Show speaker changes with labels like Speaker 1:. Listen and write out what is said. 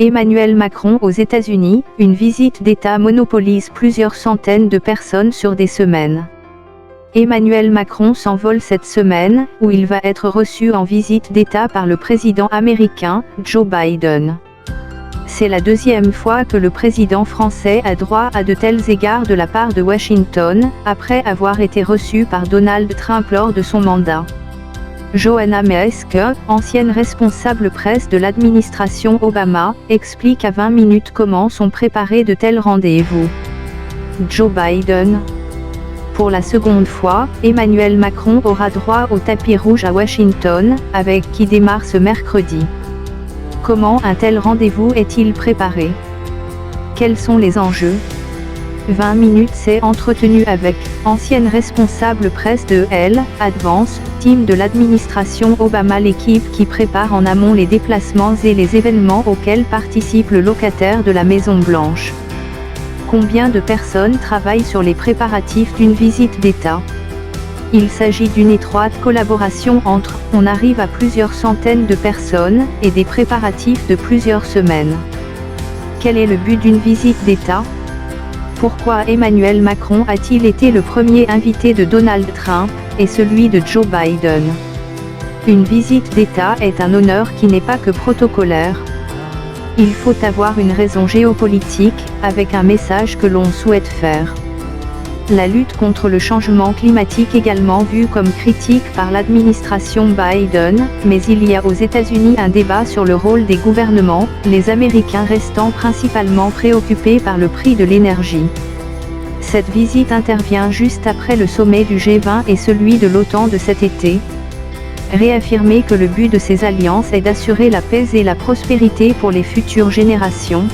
Speaker 1: Emmanuel Macron aux États-Unis, une visite d'État monopolise plusieurs centaines de personnes sur des semaines. Emmanuel Macron s'envole cette semaine, où il va être reçu en visite d'État par le président américain, Joe Biden. C'est la deuxième fois que le président français a droit à de tels égards de la part de Washington, après avoir été reçu par Donald Trump lors de son mandat. Joanna Maersk, ancienne responsable presse de l'administration Obama, explique à 20 minutes comment sont préparés de tels rendez-vous. Joe Biden. Pour la seconde fois, Emmanuel Macron aura droit au tapis rouge à Washington, avec qui démarre ce mercredi. Comment un tel rendez-vous est-il préparé? Quels sont les enjeux? 20 minutes s'est entretenu avec ancienne responsable presse de Advance Team de l'administration Obama, l'équipe qui prépare en amont les déplacements et les événements auxquels participe le locataire de la Maison Blanche. Combien de personnes travaillent sur les préparatifs d'une visite d'État? Il s'agit d'une étroite collaboration entre on arrive à plusieurs centaines de personnes et des préparatifs de plusieurs semaines. Quel est le but d'une visite d'État? Pourquoi Emmanuel Macron a-t-il été le premier invité de Donald Trump, et celui de Joe Biden? Une visite d'État est un honneur qui n'est pas que protocolaire. Il faut avoir une raison géopolitique, avec un message que l'on souhaite faire. La lutte contre le changement climatique également vue comme critique par l'administration Biden, mais il y a aux États-Unis un débat sur le rôle des gouvernements, les Américains restant principalement préoccupés par le prix de l'énergie. Cette visite intervient juste après le sommet du G20 et celui de l'OTAN de cet été. Réaffirmer que le but de ces alliances est d'assurer la paix et la prospérité pour les futures générations.